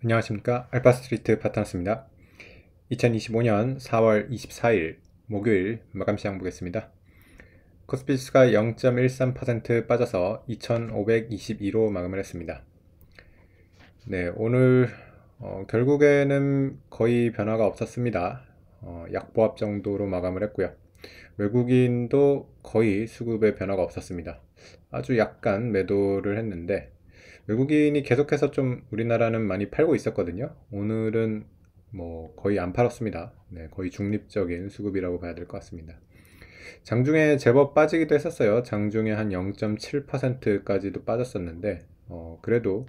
안녕하십니까. 알파스트리트 파트너스입니다. 2025년 4월 24일 목요일 마감 시장 보겠습니다. 코스피 지수가 0.13% 빠져서 2522로 마감을 했습니다. 네, 오늘 결국에는 거의 변화가 없었습니다. 약보합 정도로 마감을 했고요. 외국인도 거의 수급에 변화가 없었습니다. 아주 약간 매도를 했는데 외국인이 계속해서 좀 우리나라는 많이 팔고 있었거든요. 오늘은 뭐 거의 안 팔았습니다. 네, 거의 중립적인 수급이라고 봐야 될 것 같습니다. 장중에 제법 빠지기도 했었어요. 장중에 한 0.7%까지도 빠졌었는데 그래도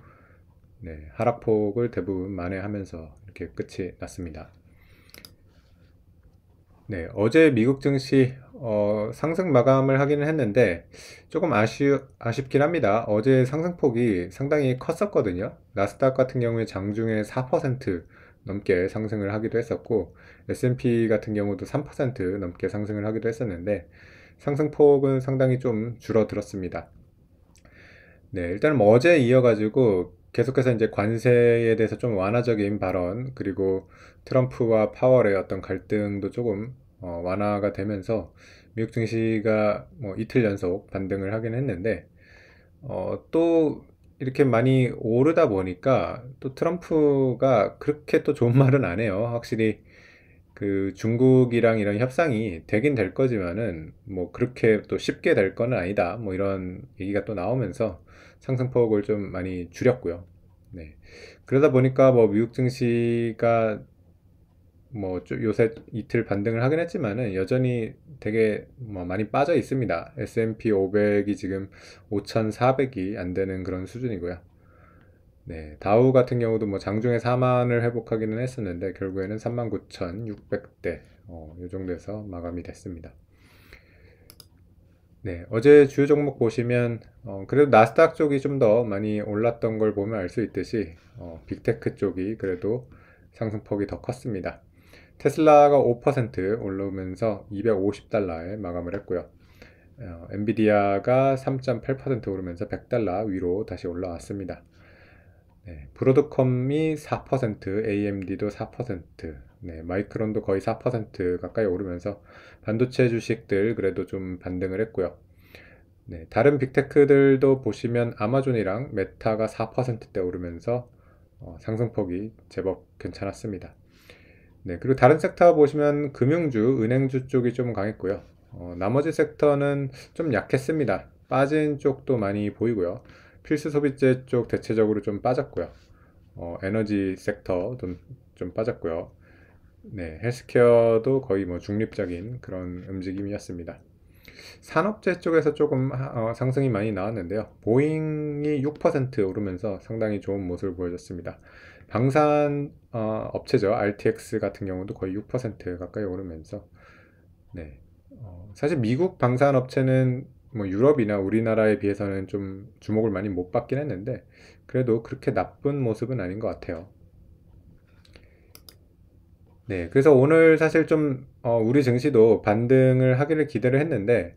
네, 하락폭을 대부분 만회하면서 이렇게 끝이 났습니다. 네, 어제 미국 증시 상승 마감을 하기는 했는데 조금 아쉽긴 합니다. 어제 상승폭이 상당히 컸었거든요. 나스닥 같은 경우에 장중에 4% 넘게 상승을 하기도 했었고 S&P 같은 경우도 3% 넘게 상승을 하기도 했었는데 상승폭은 상당히 좀 줄어들었습니다. 네, 일단은 뭐 어제 이어가지고 계속해서 이제 관세에 대해서 좀 완화적인 발언, 그리고 트럼프와 파월의 어떤 갈등도 조금 완화가 되면서 미국 증시가 뭐 이틀 연속 반등을 하긴 했는데, 또 이렇게 많이 오르다 보니까 또 트럼프가 그렇게 또 좋은 말은 안 해요. 확실히 그 중국이랑 이런 협상이 되긴 될 거지만은 뭐 그렇게 또 쉽게 될 거는 아니다. 뭐 이런 얘기가 또 나오면서 상승폭을 좀 많이 줄였고요. 네. 그러다 보니까 뭐 미국 증시가 뭐 요새 이틀 반등을 하긴 했지만은 여전히 되게 뭐 많이 빠져 있습니다. S&P 500이 지금 5,400이 안 되는 그런 수준이고요. 네, 다우 같은 경우도 뭐 장중에 4만을 회복하기는 했었는데 결국에는 39,600대 이 정도에서 마감이 됐습니다. 네, 어제 주요 종목 보시면 그래도 나스닥 쪽이 좀 더 많이 올랐던 걸 보면 알 수 있듯이 빅테크 쪽이 그래도 상승폭이 더 컸습니다. 테슬라가 5% 올라오면서 250달러에 마감을 했고요. 엔비디아가 3.8% 오르면서 100달러 위로 다시 올라왔습니다. 네, 브로드컴이 4%, AMD도 4%, 네, 마이크론도 거의 4% 가까이 오르면서 반도체 주식들 그래도 좀 반등을 했고요. 네, 다른 빅테크들도 보시면 아마존이랑 메타가 4%대 오르면서 상승폭이 제법 괜찮았습니다. 네, 그리고 다른 섹터 보시면 금융주, 은행주 쪽이 좀 강했고요. 나머지 섹터는 좀 약했습니다. 빠진 쪽도 많이 보이고요. 필수 소비재 쪽 대체적으로 좀 빠졌고요. 에너지 섹터 좀 빠졌고요. 네, 헬스케어도 거의 뭐 중립적인 그런 움직임이었습니다. 산업재 쪽에서 조금 상승이 많이 나왔는데요. 보잉이 6% 오르면서 상당히 좋은 모습을 보여줬습니다. 방산 업체죠. RTX 같은 경우도 거의 6% 가까이 오르면서 네. 사실 미국 방산 업체는 뭐 유럽이나 우리나라에 비해서는 좀 주목을 많이 못 받긴 했는데 그래도 그렇게 나쁜 모습은 아닌 것 같아요. 네, 그래서 오늘 사실 좀 우리 증시도 반등을 하기를 기대를 했는데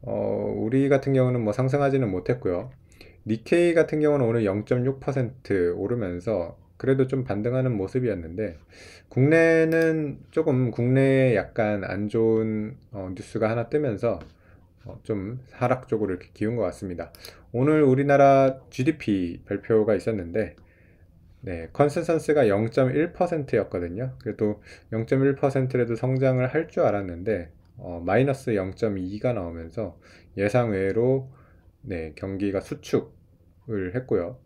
우리 같은 경우는 뭐 상승하지는 못했고요. 니케이 같은 경우는 오늘 0.6% 오르면서 그래도 좀 반등하는 모습이었는데 국내는 조금 국내에 약간 안 좋은 뉴스가 하나 뜨면서 좀 하락 쪽으로 이렇게 기운 것 같습니다. 오늘 우리나라 GDP 발표가 있었는데 네, 컨센서스가 0.1%였거든요. 그래도 0.1%라도 성장을 할 줄 알았는데 마이너스 0.2가 나오면서 예상 외로 네, 경기가 수축을 했고요.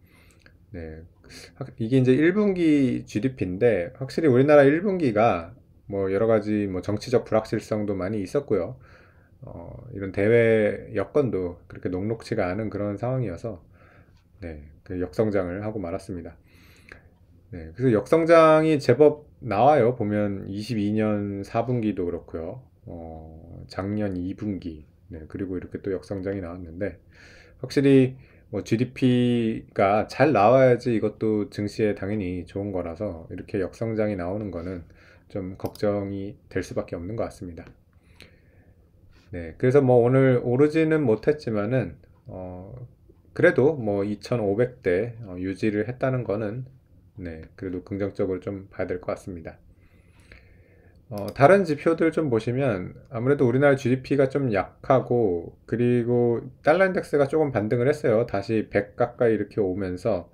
네, 이게 이제 1분기 GDP인데 확실히 우리나라 1분기가 뭐 여러 가지 뭐 정치적 불확실성도 많이 있었고요. 이런 대외 여건도 그렇게 녹록치가 않은 그런 상황이어서 네, 그 역성장을 하고 말았습니다. 네, 그래서 역성장이 제법 나와요. 보면 22년 4분기도 그렇고요. 작년 2분기, 네, 그리고 이렇게 또 역성장이 나왔는데, 확실히 뭐 GDP가 잘 나와야지 이것도 증시에 당연히 좋은 거라서 이렇게 역성장이 나오는 거는 좀 걱정이 될 수밖에 없는 것 같습니다. 네, 그래서 뭐 오늘 오르지는 못했지만은, 그래도 뭐 2,500대 유지를 했다는 거는 네, 그래도 긍정적으로 좀 봐야 될 것 같습니다. 다른 지표들 좀 보시면 아무래도 우리나라 GDP가 좀 약하고 그리고 달러 인덱스가 조금 반등을 했어요. 다시 100 가까이 이렇게 오면서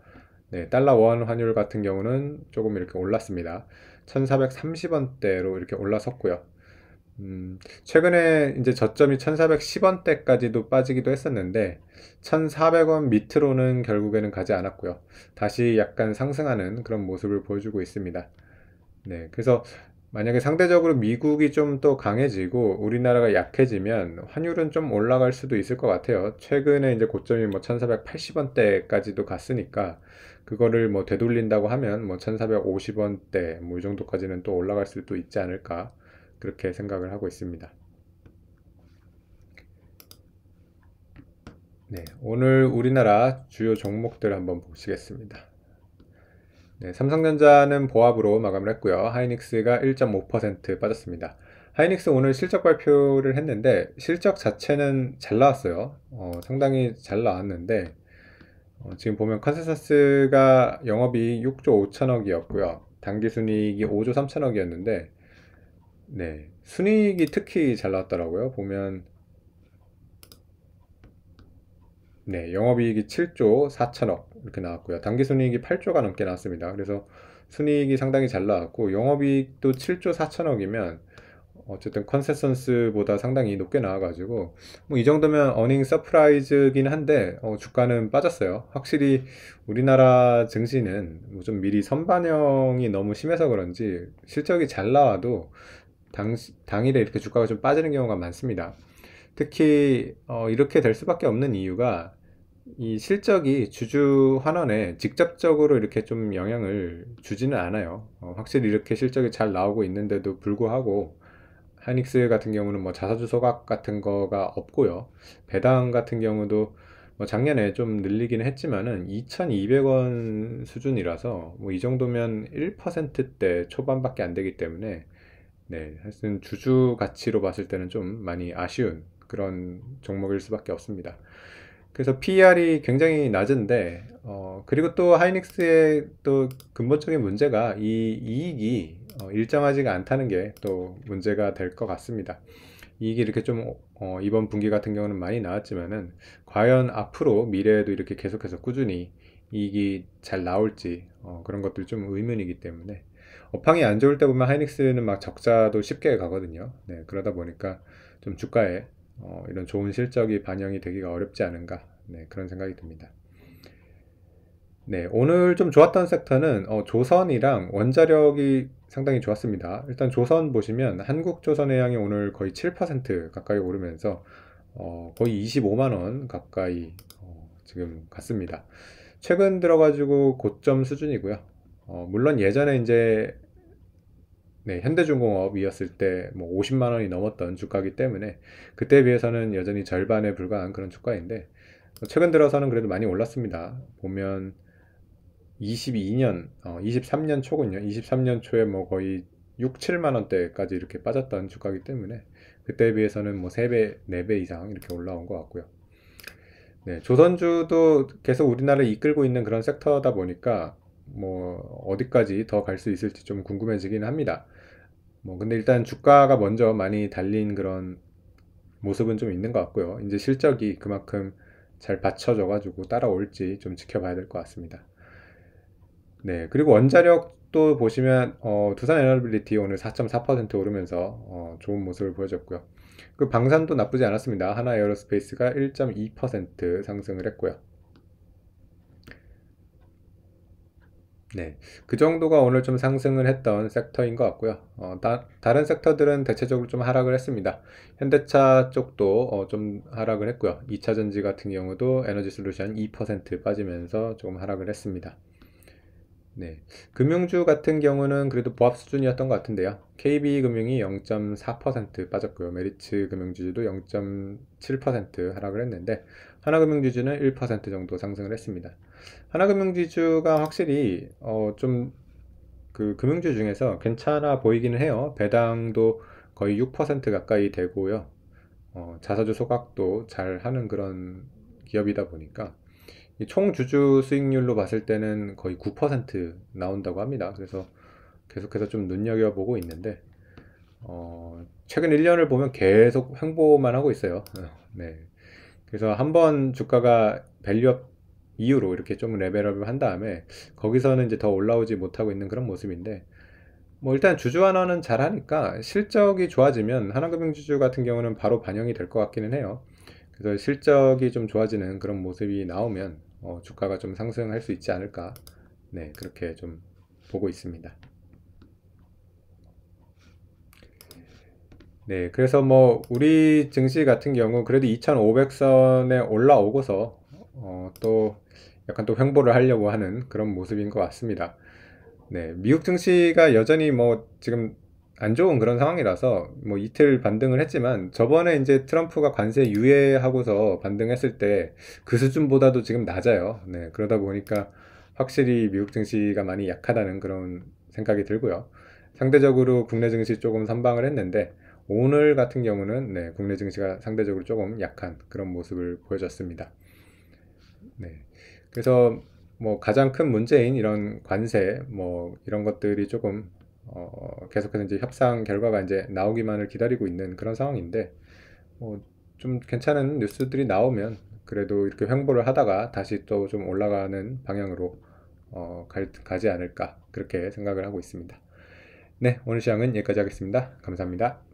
네, 달러 원 환율 같은 경우는 조금 이렇게 올랐습니다. 1430원대로 이렇게 올라섰고요. 최근에 이제 저점이 1410원대까지도 빠지기도 했었는데 1400원 밑으로는 결국에는 가지 않았고요. 다시 약간 상승하는 그런 모습을 보여주고 있습니다. 네, 그래서 만약에 상대적으로 미국이 좀 또 강해지고 우리나라가 약해지면 환율은 좀 올라갈 수도 있을 것 같아요. 최근에 이제 고점이 뭐 1480원대까지도 갔으니까 그거를 뭐 되돌린다고 하면 뭐 1450원대 뭐 이 정도까지는 또 올라갈 수도 있지 않을까 그렇게 생각을 하고 있습니다. 네, 오늘 우리나라 주요 종목들 한번 보시겠습니다. 네, 삼성전자는 보합으로 마감을 했고요. 하이닉스가 1.5% 빠졌습니다. 하이닉스 오늘 실적 발표를 했는데 실적 자체는 잘 나왔어요. 상당히 잘 나왔는데 지금 보면 컨센서스가 영업이익 6조 5천억이었고요. 당기순이익이 5조 3천억이었는데 네, 순이익이 특히 잘 나왔더라고요. 보면 네, 영업이익이 7조 4천억 이렇게 나왔고요. 당기순이익이 8조가 넘게 나왔습니다. 그래서 순이익이 상당히 잘 나왔고 영업이익도 7조 4천억이면 어쨌든 컨센서스보다 상당히 높게 나와가지고 뭐 이 정도면 어닝 서프라이즈긴 한데 주가는 빠졌어요. 확실히 우리나라 증시는 뭐좀 미리 선반영이 너무 심해서 그런지 실적이 잘 나와도 당일에 이렇게 주가가 좀 빠지는 경우가 많습니다. 특히 이렇게 될 수밖에 없는 이유가 이 실적이 주주 환원에 직접적으로 이렇게 좀 영향을 주지는 않아요. 확실히 이렇게 실적이 잘 나오고 있는데도 불구하고 하이닉스 같은 경우는 뭐 자사주 소각 같은 거가 없고요. 배당 같은 경우도 뭐 작년에 좀 늘리긴 했지만은 2,200원 수준이라서 뭐 이 정도면 1%대 초반밖에 안 되기 때문에 네, 하여튼 주주 가치로 봤을 때는 좀 많이 아쉬운 그런 종목일 수밖에 없습니다. 그래서 PER이 굉장히 낮은데, 그리고 또 하이닉스의 또 근본적인 문제가 이 이익이 일정하지가 않다는 게 또 문제가 될 것 같습니다. 이익이 이렇게 좀, 이번 분기 같은 경우는 많이 나왔지만은, 과연 앞으로 미래에도 이렇게 계속해서 꾸준히 이익이 잘 나올지, 그런 것들이 좀 의문이기 때문에, 업황이 안 좋을 때 보면 하이닉스는 막 적자도 쉽게 가거든요. 네, 그러다 보니까 좀 주가에 이런 좋은 실적이 반영이 되기가 어렵지 않은가 네, 그런 생각이 듭니다. 네, 오늘 좀 좋았던 섹터는 조선이랑 원자력이 상당히 좋았습니다. 일단 조선 보시면 한국조선해양이 오늘 거의 7% 가까이 오르면서 거의 25만 원 가까이 지금 갔습니다. 최근 들어가지고 고점 수준이고요. 물론 예전에 이제 네, 현대중공업이었을 때 뭐 50만 원이 넘었던 주가이기 때문에 그때에 비해서는 여전히 절반에 불과한 그런 주가인데 최근 들어서는 그래도 많이 올랐습니다. 보면 22년, 23년 초군요. 23년 초에 뭐 거의 6, 7만 원대까지 이렇게 빠졌던 주가이기 때문에 그때에 비해서는 뭐 3배, 4배 이상 이렇게 올라온 것 같고요. 네, 조선주도 계속 우리나라를 이끌고 있는 그런 섹터다 보니까 뭐 어디까지 더 갈 수 있을지 좀 궁금해지긴 합니다. 뭐 근데 일단 주가가 먼저 많이 달린 그런 모습은 좀 있는 것 같고요. 이제 실적이 그만큼 잘 받쳐져 가지고 따라올지 좀 지켜봐야 될 것 같습니다. 네, 그리고 원자력도 보시면 두산 에너빌리티 오늘 4.4% 오르면서 좋은 모습을 보여줬고요. 그 방산도 나쁘지 않았습니다. 하나 에어로스페이스가 1.2% 상승을 했고요. 네, 그 정도가 오늘 좀 상승을 했던 섹터인 것 같고요. 다른 섹터들은 대체적으로 좀 하락을 했습니다. 현대차 쪽도 좀 하락을 했고요. 2차전지 같은 경우도 에너지솔루션 2% 빠지면서 조금 하락을 했습니다. 네, 금융주 같은 경우는 그래도 보합 수준이었던 것 같은데요. KB금융이 0.4% 빠졌고요. 메리츠 금융주주도 0.7% 하락을 했는데 하나금융주주는 1% 정도 상승을 했습니다. 하나금융지주가 확실히 좀 그 금융주 중에서 괜찮아 보이기는 해요. 배당도 거의 6% 가까이 되고요. 자사주 소각도 잘 하는 그런 기업이다 보니까 이 총 주주 수익률로 봤을 때는 거의 9% 나온다고 합니다. 그래서 계속해서 좀 눈여겨보고 있는데, 최근 1년을 보면 계속 횡보만 하고 있어요. 네. 그래서 한번 주가가 밸류업 이후로 이렇게 좀 레벨업을 한 다음에 거기서는 이제 더 올라오지 못하고 있는 그런 모습인데, 뭐 일단 주주 환원은 잘 하니까 실적이 좋아지면 하나금융주주 같은 경우는 바로 반영이 될 것 같기는 해요. 그래서 실적이 좀 좋아지는 그런 모습이 나오면 주가가 좀 상승할 수 있지 않을까. 네, 그렇게 좀 보고 있습니다. 네, 그래서 뭐 우리 증시 같은 경우 그래도 2500선에 올라오고서 또 약간 또 횡보를 하려고 하는 그런 모습인 것 같습니다. 네, 미국 증시가 여전히 뭐 지금 안 좋은 그런 상황이라서 뭐 이틀 반등을 했지만 저번에 이제 트럼프가 관세 유예하고서 반등했을 때 그 수준보다도 지금 낮아요. 네, 그러다 보니까 확실히 미국 증시가 많이 약하다는 그런 생각이 들고요. 상대적으로 국내 증시 조금 선방을 했는데 오늘 같은 경우는 네, 국내 증시가 상대적으로 조금 약한 그런 모습을 보여줬습니다. 네. 그래서 뭐 가장 큰 문제인 이런 관세 뭐 이런 것들이 조금 계속해서 이제 협상 결과가 이제 나오기만을 기다리고 있는 그런 상황인데 뭐 좀 괜찮은 뉴스들이 나오면 그래도 이렇게 횡보를 하다가 다시 또 좀 올라가는 방향으로 가지 않을까 그렇게 생각을 하고 있습니다. 네, 오늘 시황은 여기까지 하겠습니다. 감사합니다.